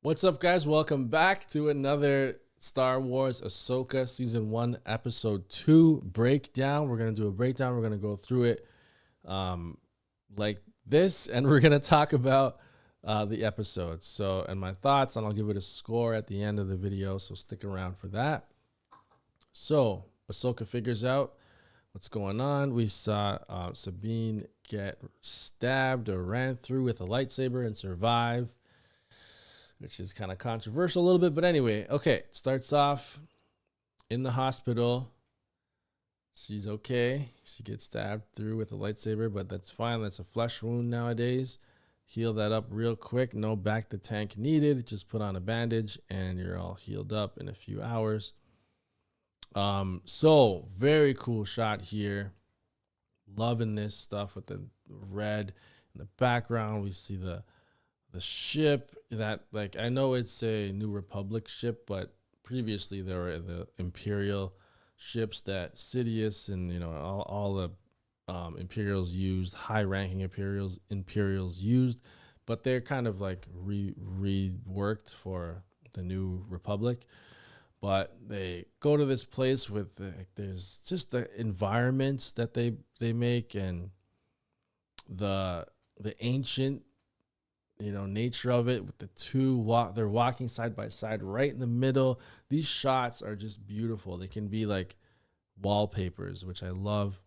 What's up, guys? Welcome back to another Star Wars Ahsoka Season 1, Episode 2 breakdown. We're going to do a breakdown. We're going to go through it like this, and we're going to talk about the episode. And my thoughts, and I'll give it a score at the end of the video, so stick around for that. So, Ahsoka figures out what's going on. We saw Sabine get stabbed or ran through with a lightsaber and survive, which is kind of controversial a little bit. But anyway, okay, it starts off in the hospital. She's okay. She gets stabbed through with a lightsaber, but that's fine. That's a flesh wound nowadays. Heal that up real quick. No back to tank needed. Just put on a bandage and you're all healed up in a few hours. So very cool shot here. Loving this stuff with the red in the background. We see the ship that, like, I know it's a New Republic ship, but previously there were the Imperial ships that Sidious and all the Imperials used, high-ranking Imperials used, but they're kind of like reworked for the New Republic. But they go to this place with there's just the environments that they make and the ancient nature of it with the they're walking side by side right in the middle. These shots are just beautiful. They can be like wallpapers, which I love.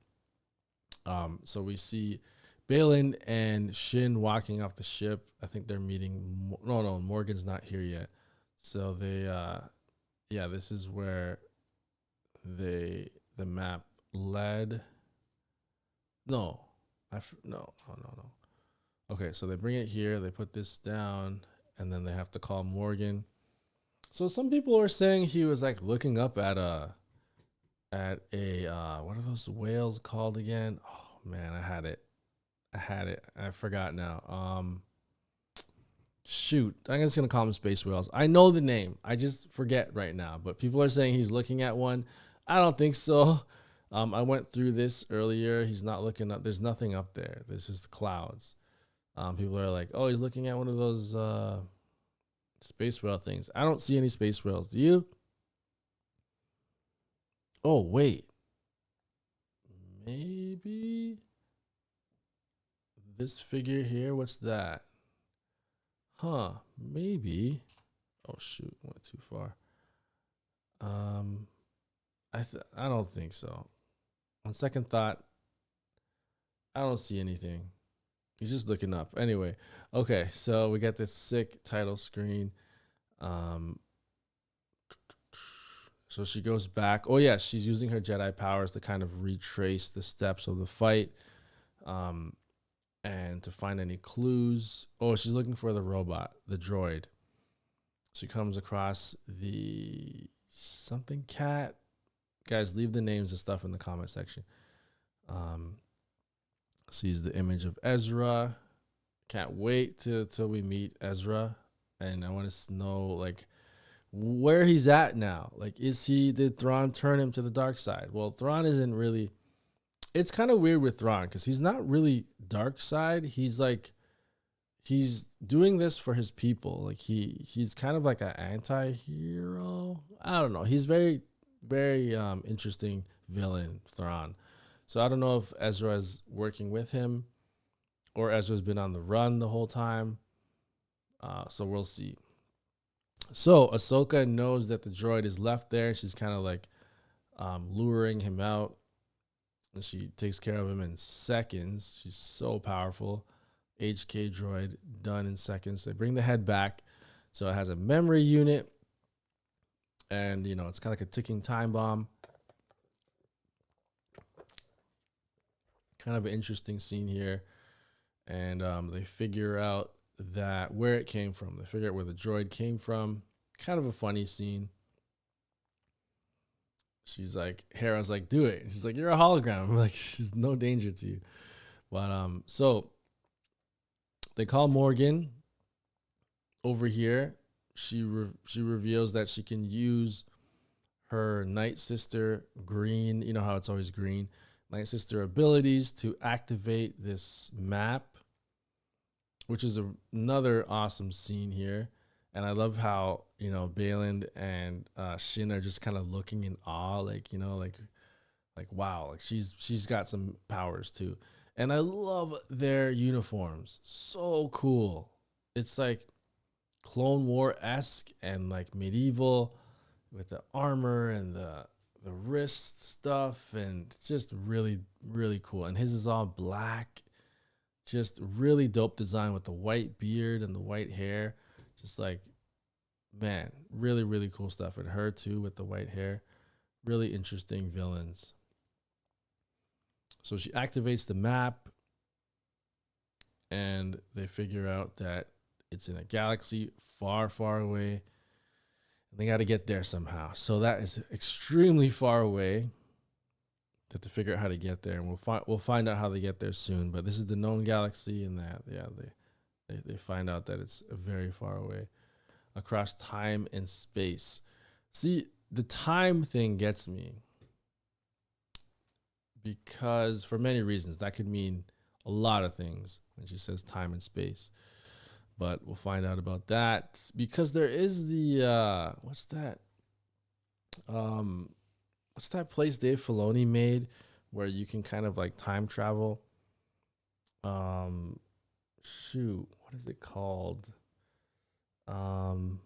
So we see Balin and Shin walking off the ship. I think they're meeting. No, Morgan's not here yet. So they, this is where the map led. No. Okay, so they bring it here, they put this down, and then they have to call Morgan. So some people are saying he was like looking up at a what are those whales called again? Oh man, I had it. I forgot now. Shoot, I'm just gonna call them space whales. I know the name, I just forget right now. But people are saying he's looking at one. I don't think so. I went through this earlier. He's not looking up. There's nothing up there. There's just clouds. People are like, oh, he's looking at one of those space whale things. I don't see any space whales. Do you? Oh, wait. Maybe this figure here. What's that? Huh. Maybe. Oh, shoot. Went too far. I don't think so. On second thought, I don't see anything. He's just looking up. Anyway, okay, so we got this sick title screen. So she goes back. Oh, yeah, she's using her Jedi powers to kind of retrace the steps of the fight and to find any clues. Oh, she's looking for the robot, the droid. She comes across the something cat. Guys, leave the names and stuff in the comment section. Sees the image of Ezra. Can't wait till we meet Ezra, and I want to know like where he's at now. Like, did Thrawn turn him to the dark side? Well, Thrawn isn't really. It's kind of weird with Thrawn because he's not really dark side. He's doing this for his people. Like he's kind of like an anti-hero. I don't know. He's very interesting villain, Thrawn. So I don't know if Ezra is working with him or Ezra's been on the run the whole time. So we'll see. So Ahsoka knows that the droid is left there. She's kind of like luring him out. And she takes care of him in seconds. She's so powerful. HK droid done in seconds. They bring the head back. So it has a memory unit. And, it's kind of like a ticking time bomb. Kind of an interesting scene here. And they figure out where it came from. They figure out where the droid came from. Kind of a funny scene. She's like, Hera's like, do it. She's like, you're a hologram. I'm like, there's no danger to you. But so they call Morgan over here. She reveals that she can use her Night Sister green. You know how it's always green. Night Sister abilities to activate this map, which is another awesome scene here. And I love how, Bayland and Shin are just kind of looking in awe, like, like wow, like she's got some powers too. And I love their uniforms. So cool. It's like Clone War esque and like medieval with the armor and the wrist stuff, and it's just really really cool. And his is all black, just really dope design with the white beard and the white hair. Just like, man, really really cool stuff. And her too with the white hair. Really interesting villains. So she activates the map, and they figure out that it's in a galaxy far, far away. And they got to get there somehow. So that is extremely far away. They have to figure out how to get there, and we'll find out how they get there soon. But this is the known galaxy, and that they find out that it's very far away, across time and space. See, the time thing gets me because for many reasons that could mean a lot of things when she says time and space. But we'll find out about that because there is the what's that place Dave Filoni made where you can kind of like time travel? Shoot, what is it called? I'm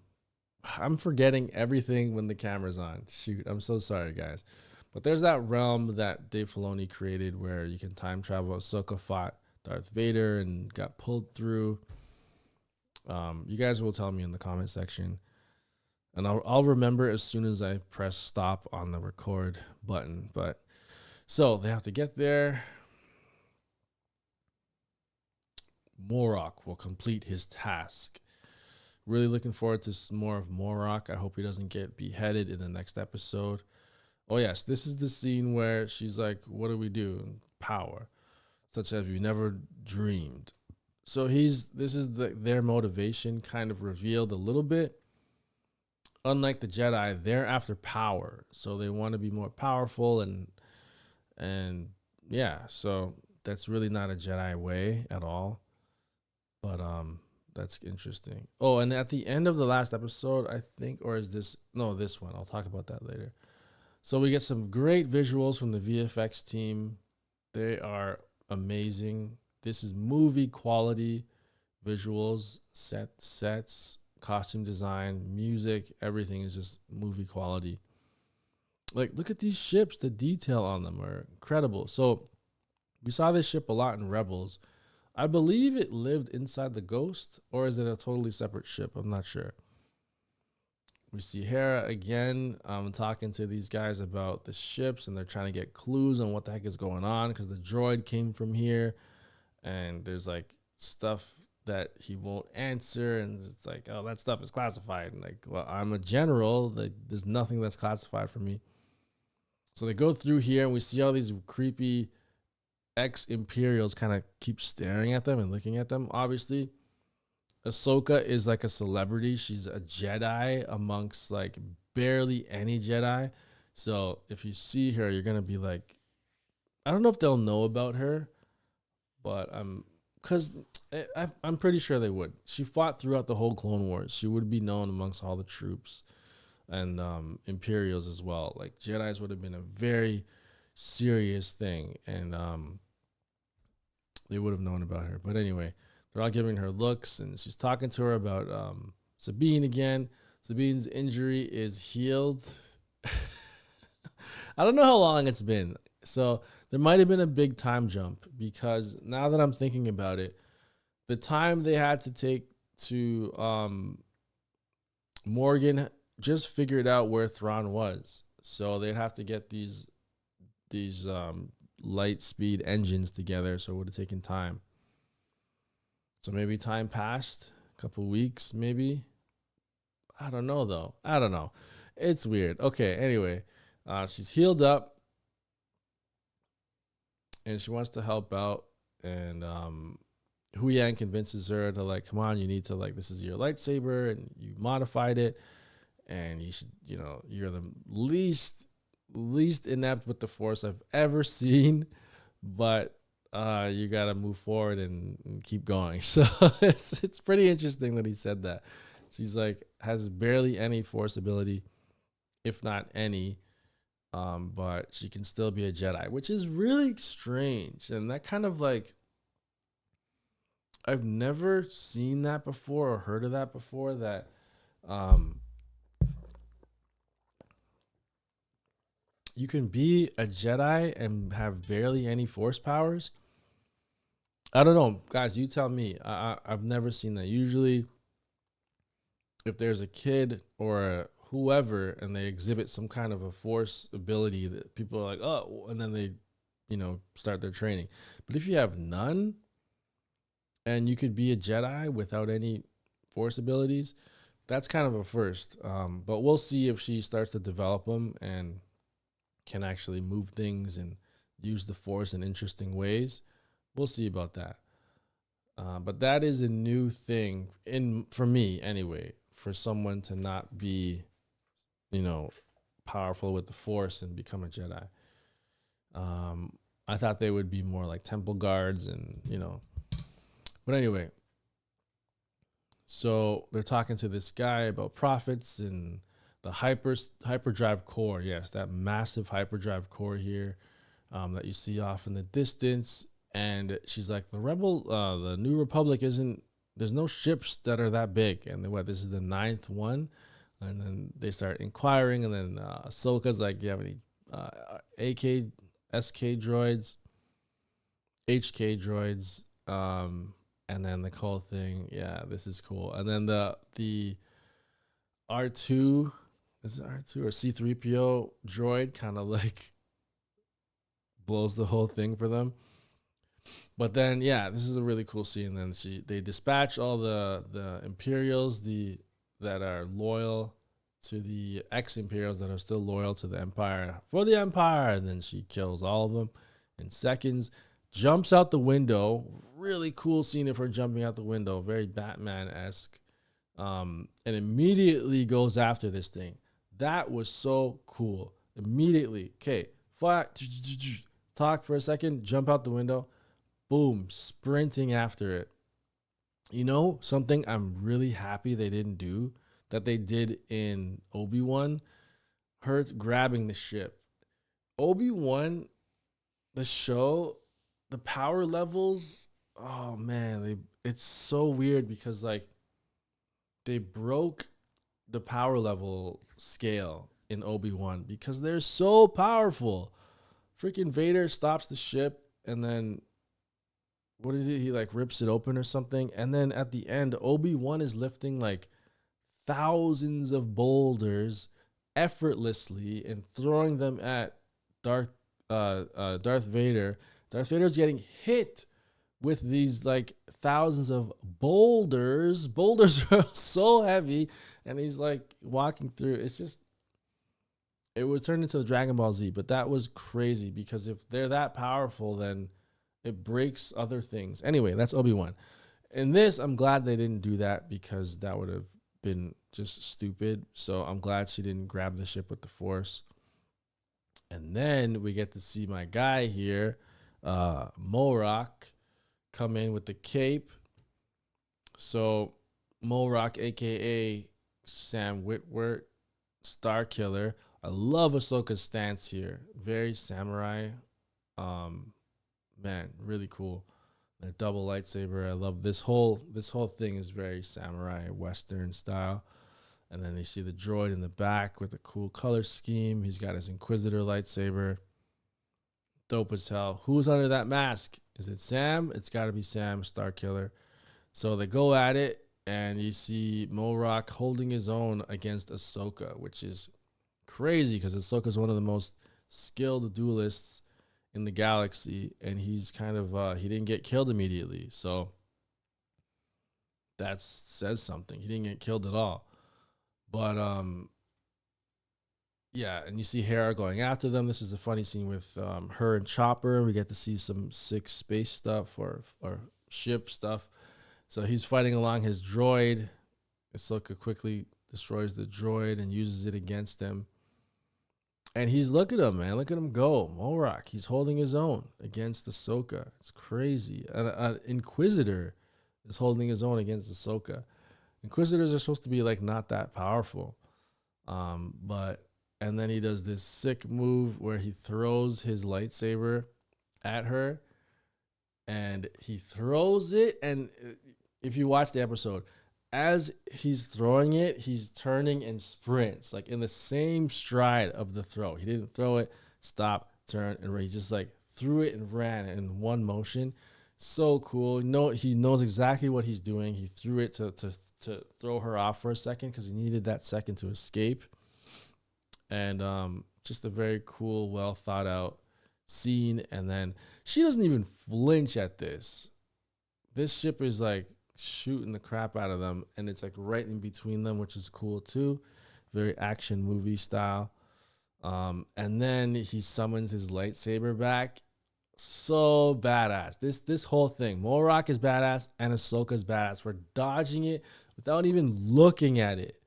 forgetting everything when the camera's on. Shoot, I'm so sorry, guys. But there's that realm that Dave Filoni created where you can time travel. Ahsoka fought Darth Vader and got pulled through. You guys will tell me in the comment section, and I'll remember as soon as I press stop on the record button. But so they have to get there. Morok will complete his task. Really looking forward to more of Morok. I hope he doesn't get beheaded in the next episode. Oh yes, this is the scene where she's like, "What do we do? Power, such as you never dreamed." So this is their motivation kind of revealed a little bit. Unlike the Jedi, they're after power, so they want to be more powerful, and yeah, so that's really not a Jedi way at all. But that's interesting. Oh, and at the end of the last episode, I think, or is this this one? I'll talk about that later. So we get some great visuals from the VFX team. They are amazing. This is movie quality visuals, sets, costume design, music, everything is just movie quality. Like, look at these ships. The detail on them are incredible. So we saw this ship a lot in Rebels. I believe it lived inside the Ghost, or is it a totally separate ship? I'm not sure. We see Hera again talking to these guys about the ships, and they're trying to get clues on what the heck is going on because the droid came from here, and there's like stuff that he won't answer, and it's like, oh, that stuff is classified. And like, well, I'm a general. Like, there's nothing that's classified for me. So they go through here, and we see all these creepy ex-Imperials kind of keep staring at them and looking at them. Obviously, Ahsoka is like a celebrity. She's a Jedi amongst like barely any Jedi. So if you see her, you're gonna be like, I don't know if they'll know about her, but I'm pretty sure they would. She fought throughout the whole Clone Wars. She would be known amongst all the troops and Imperials as well. Like, Jedis would have been a very serious thing, and they would have known about her. But anyway, they're all giving her looks, and she's talking to her about Sabine again. Sabine's injury is healed. I don't know how long it's been. So there might have been a big time jump, because now that I'm thinking about it, the time they had to take to Morgan just figured out where Thrawn was. So they'd have to get these light speed engines together, so it would have taken time. So maybe time passed, a couple weeks, maybe. I don't know, though. I don't know. It's weird. Okay, anyway, she's healed up, and she wants to help out. And Hu Yang convinces her to, like, come on, you need to, like, this is your lightsaber, and you modified it, and you should, you're the least inept with the Force I've ever seen, but you got to move forward and keep going. So it's pretty interesting that he said that. She's like has barely any force ability, if not any. But she can still be a Jedi, which is really strange. And that kind of like I've never seen that before or heard of that before. That um, you can be a Jedi and have barely any Force powers. I don't know, guys. You tell me. I've never seen that. Usually, if there's a kid or whoever and they exhibit some kind of a Force ability, that people are like, oh, and then they, start their training. But if you have none and you could be a Jedi without any Force abilities, that's kind of a first. But we'll see if she starts to develop them and can actually move things and use the Force in interesting ways. We'll see about that. But that is a new thing for me anyway, for someone to not be, powerful with the Force and become a Jedi. I thought they would be more like temple guards and, but anyway, so they're talking to this guy about prophets and the hyperdrive core. Yes, that massive hyperdrive core here that you see off in the distance. And she's like, the New Republic there's no ships that are that big. And this is the 9th one. And then they start inquiring. And then Ahsoka's like, you have any AK, SK droids, HK droids? And then the whole thing, yeah, this is cool. And then the R2, is it R2 or C3PO droid kind of like blows the whole thing for them. But then, yeah, this is a really cool scene. Then they dispatch all the Imperials that are loyal to the ex-Imperials that are still loyal to the Empire for the Empire. And then she kills all of them in seconds. Jumps out the window. Really cool scene of her jumping out the window. Very Batman-esque. And immediately goes after this thing. That was so cool. Immediately. Okay. Talk for a second. Jump out the window. Boom. Sprinting after it. Something I'm really happy they didn't do that they did in Obi-Wan. Her grabbing the ship. Obi-Wan, the show, the power levels, oh man, it's so weird because like they broke the power level scale in Obi-Wan because they're so powerful. Freaking Vader stops the ship and then what did he like rips it open or something, and then at the end Obi-Wan is lifting like thousands of boulders effortlessly and throwing them at Darth Vader. Darth Vader's getting hit with these like thousands of boulders. Boulders are so heavy, and he's like walking through. It was turned into the Dragon Ball Z, but that was crazy because if they're that powerful, then it breaks other things. Anyway, that's Obi-Wan. In this, I'm glad they didn't do that because that would have been just stupid. So I'm glad she didn't grab the ship with the Force. And then we get to see my guy here, Morak, come in with the cape. So Morak, aka Sam Witwer, Star Killer. I love Ahsoka's stance here. Very samurai. Man, really cool. The double lightsaber. I love this whole thing is very samurai Western style. And then they see the droid in the back with a cool color scheme. He's got his Inquisitor lightsaber. Dope as hell. Who's under that mask? Is it Sam? It's got to be Sam, Star Killer. So they go at it, and you see Morak holding his own against Ahsoka, which is crazy because Ahsoka is one of the most skilled duelists in the galaxy, and he's kind of he didn't get killed immediately, so that says something. He didn't get killed at all. But yeah, and you see Hera going after them. This is a funny scene with her and Chopper. We get to see some sick space stuff or ship stuff. So he's fighting along his droid. Ahsoka quickly destroys the droid and uses it against him. And look at him, man. Look at him go. Morak, he's holding his own against Ahsoka. It's crazy. An Inquisitor is holding his own against Ahsoka. Inquisitors are supposed to be like not that powerful. But and then he does this sick move where he throws his lightsaber at her, and he throws it, and if you watch the episode, as he's throwing it, he's turning and sprints like in the same stride of the throw. He didn't throw it, stop, turn, and he just like threw it and ran in one motion. So cool. No, he knows exactly what he's doing. He threw it to throw her off for a second because he needed that second to escape. And just a very cool, well thought out scene. And then she doesn't even flinch at this. This ship is like shooting the crap out of them, and it's like right in between them, which is cool too. Very action movie style. And then he summons his lightsaber back. So badass. This whole thing. Morak is badass and Ahsoka's badass for dodging it without even looking at it.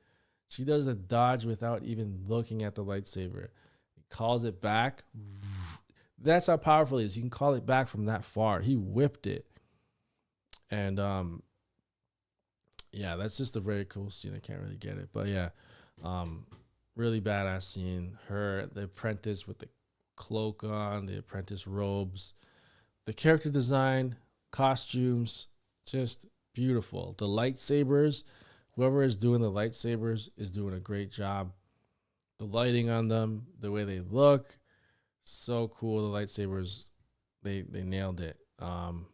She does the dodge without even looking at the lightsaber. He calls it back. That's how powerful he is. He can call it back from that far. He whipped it. And yeah, that's just a very cool scene. I can't really get it. But yeah, really badass scene. Her, the apprentice with the cloak on, the apprentice robes, the character design, costumes, just beautiful. The lightsabers, whoever is doing the lightsabers is doing a great job. The lighting on them, the way they look, so cool. The lightsabers, they nailed it. You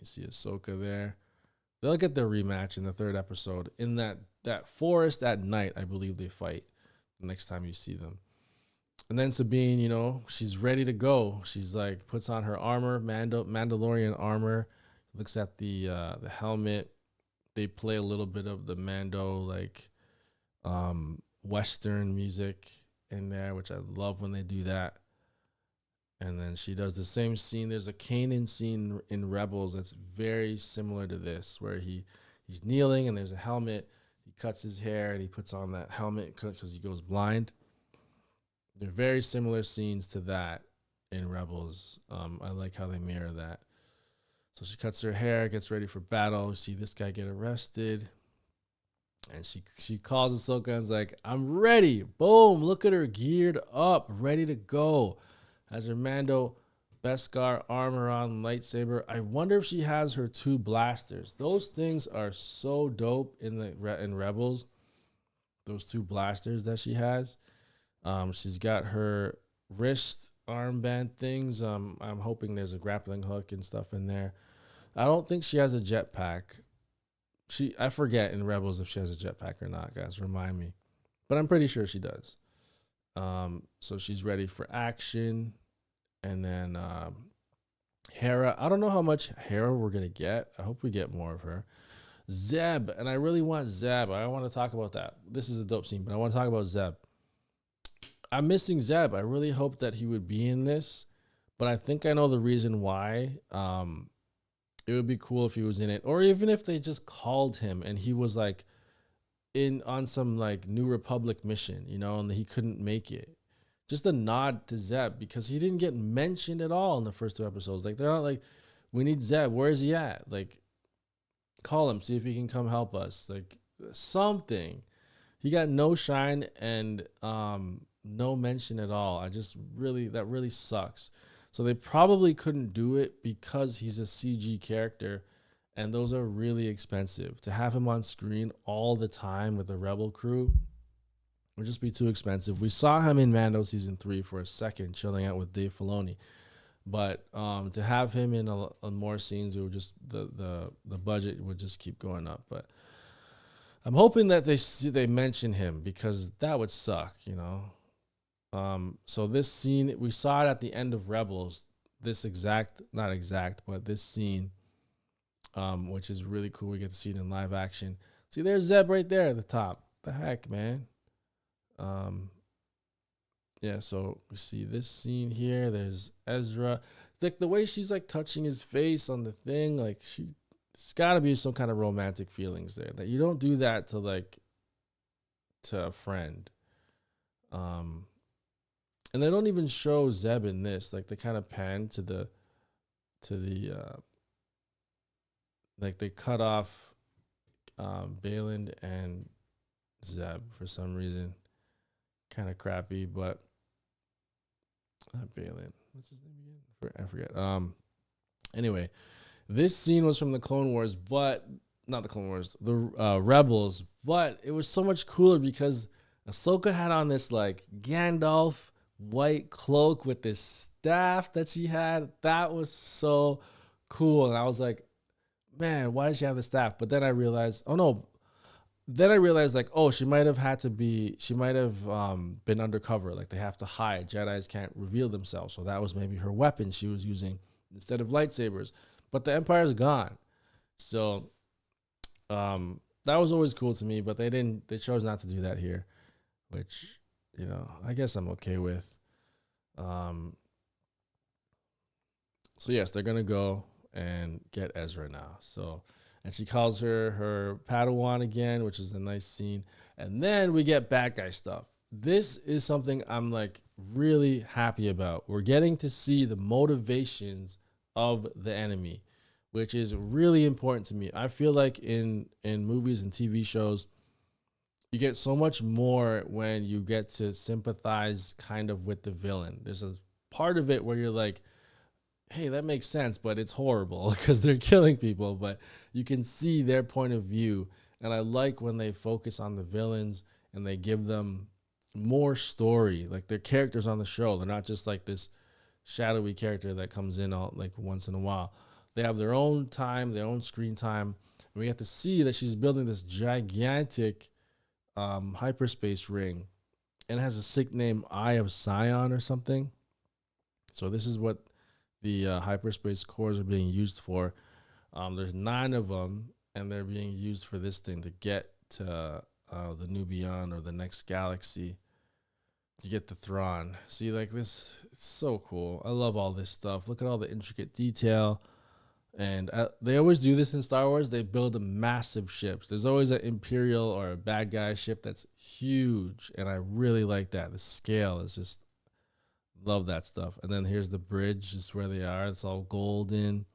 see Ahsoka there. They'll get their rematch in the third episode in that forest at night. I believe they fight the next time you see them. And then Sabine, you know, she's ready to go. She's like puts on her armor, Mandalorian armor. Looks at the helmet. They play a little bit of the Mando like Western music in there, which I love when they do that. And then she does the same scene. There's a Kanan scene in Rebels that's very similar to this, where he's kneeling and there's a helmet. He cuts his hair and he puts on that helmet because he goes blind. They're very similar scenes to that in Rebels. I like how they mirror that. So she cuts her hair, gets ready for battle. You see this guy get arrested. And she calls Ahsoka and is like, I'm ready. Boom, look at her geared up, ready to go. Has her Mando Beskar armor on, lightsaber. I wonder if she has her two blasters. Those things are so dope in Rebels. Those two blasters that she has. She's got her wrist armband things. I'm hoping there's a grappling hook and stuff in there. I don't think she has a jetpack. I forget in Rebels if she has a jetpack or not, guys. Remind me. But I'm pretty sure she does. So she's ready for action. And then Hera. I don't know how much Hera we're going to get. I hope we get more of her. Zeb. And I really want Zeb. I want to talk about that. This is a dope scene, but I want to talk about Zeb. I'm missing Zeb. I really hope that he would be in this. But I think I know the reason why. It would be cool if he was in it. Or even if they just called him and he was like on some like New Republic mission, you know, and he couldn't make it. Just a nod to Zeb because he didn't get mentioned at all in the first two episodes. Like they're not like, we need Zeb. Where is he at? Like, call him, see if he can come help us. Like something. He got no shine and no mention at all. That really sucks. So they probably couldn't do it because he's a CG character, and those are really expensive. To have him on screen all the time with the Rebel crew would just be too expensive. We saw him in Mando Season 3 for a second, chilling out with Dave Filoni. But to have him in more scenes, it would just the budget would just keep going up. But I'm hoping that they mention him because that would suck, you know. So this scene, we saw it at the end of Rebels, this scene, which is really cool. We get to see it in live action. See, there's Zeb right there at the top. The heck, man. Yeah, so we see this scene here. There's Ezra. Like the way she's like touching his face on the thing, like it's gotta be some kind of romantic feelings there. That you don't do that to a friend. And they don't even show Zeb in this. Like they kind of pan to the like they cut off Balin and Zeb for some reason. Kind of crappy, but not Balin. What's his name again? I forget. Anyway, this scene was from the Clone Wars, but not the Clone Wars, the Rebels. But it was so much cooler because Ahsoka had on this like Gandalf white cloak with this staff that she had. That was so cool, and I was like, man, why does she have the staff? But then I realized, oh no. Then I realized, like, oh, she might have been undercover. Like, they have to hide. Jedis can't reveal themselves. So that was maybe her weapon she was using instead of lightsabers. But the Empire's gone. So that was always cool to me. But they chose not to do that here, which, I guess I'm okay with. So, yes, they're going to go and get Ezra now. So, and she calls her Padawan again, which is a nice scene. And then we get bad guy stuff. This is something I'm like really happy about. We're getting to see the motivations of the enemy, which is really important to me. I feel like in movies and TV shows, you get so much more when you get to sympathize kind of with the villain. There's a part of it where you're like, hey, that makes sense, but it's horrible because they're killing people, but you can see their point of view. And I like when they focus on the villains and they give them more story, like their characters on the show. They're not just like this shadowy character that comes in all like once in a while. They have their own time, their own screen time. And we get to see that she's building this gigantic hyperspace ring, and it has a sick name, Eye of Sion or something. So this is what the hyperspace cores are being used for. There's 9 of them, and they're being used for this thing to get to the new beyond or the next galaxy, to get to Thrawn. See, like this, it's so cool. I love all this stuff. Look at all the intricate detail. And they always do this in Star Wars. They build massive ships. There's always an Imperial or a bad guy ship that's huge, and I really like that. The scale is just, love that stuff. And then here's the bridge, just where they are. It's all golden.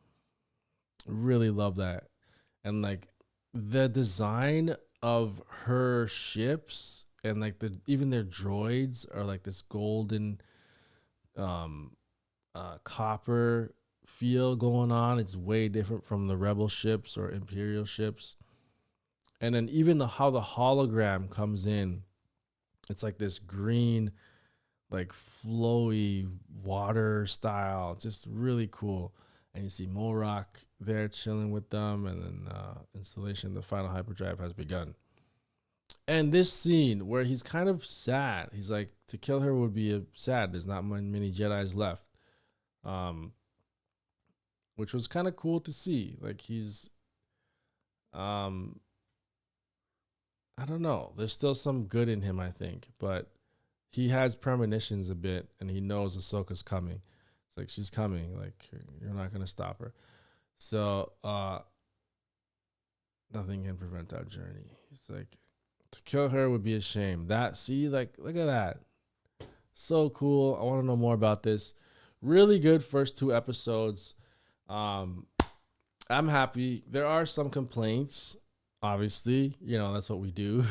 Really love that. And like the design of her ships and like even their droids are like this golden copper feel going on. It's way different from the rebel ships or Imperial ships. And then even how the hologram comes in, it's like this green, like flowy water style, just really cool. And you see Morak there chilling with them, and then installation, the final hyperdrive has begun. And this scene where he's kind of sad, he's like, to kill her would be sad. There's not many Jedis left, which was kind of cool to see. Like he's, I don't know. There's still some good in him, I think, but he has premonitions a bit, and he knows Ahsoka's coming. It's like, she's coming. Like, you're not going to stop her. So, nothing can prevent that journey. It's like, to kill her would be a shame. Like, look at that. So cool. I want to know more about this. Really good first 2 episodes. I'm happy. There are some complaints. Obviously, that's what we do.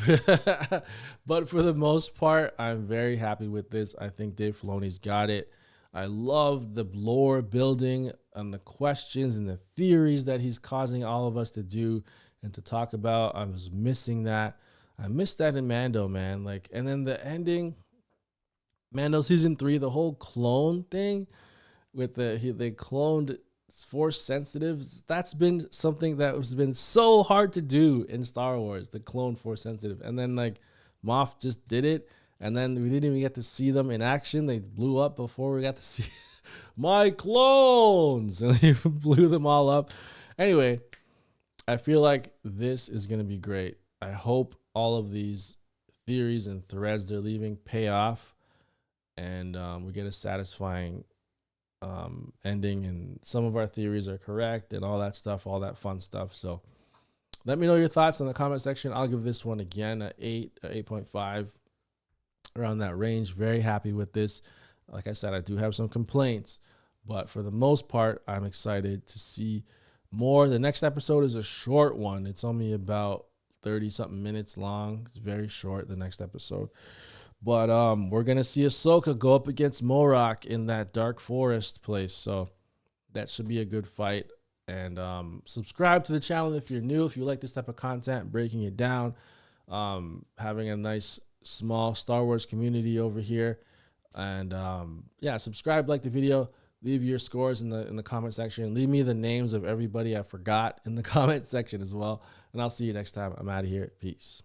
But for the most part, I'm very happy with this. I think Dave Filoni's got it. I love the lore building and the questions and the theories that he's causing all of us to do and to talk about. I was missing that. I missed that in Mando, man. Like, and then the ending, Mando season 3, the whole clone thing with they cloned Force sensitives. That's been something that has been so hard to do in Star Wars, the clone Force sensitive. And then like Moff just did it, and then we didn't even get to see them in action. They blew up before we got to see my clones, and they blew them all up. Anyway, I feel like this is going to be great. I hope all of these theories and threads they're leaving pay off, and we get a satisfying ending, and some of our theories are correct and all that stuff, all that fun stuff. So let me know your thoughts in the comment section. I'll give this one again a 8.5, around that range. Very happy with this. Like I said, I do have some complaints, but for the most part, I'm excited to see more. The next episode is a short one. It's only about 30 something minutes long. It's very short, the next episode. But we're gonna see Ahsoka go up against Morok in that dark forest place. So that should be a good fight. And subscribe to the channel if you're new. If you like this type of content, breaking it down, having a nice small Star Wars community over here. And yeah, subscribe, like the video, leave your scores in the comment section. Leave me the names of everybody I forgot in the comment section as well. And I'll see you next time. I'm out of here. Peace.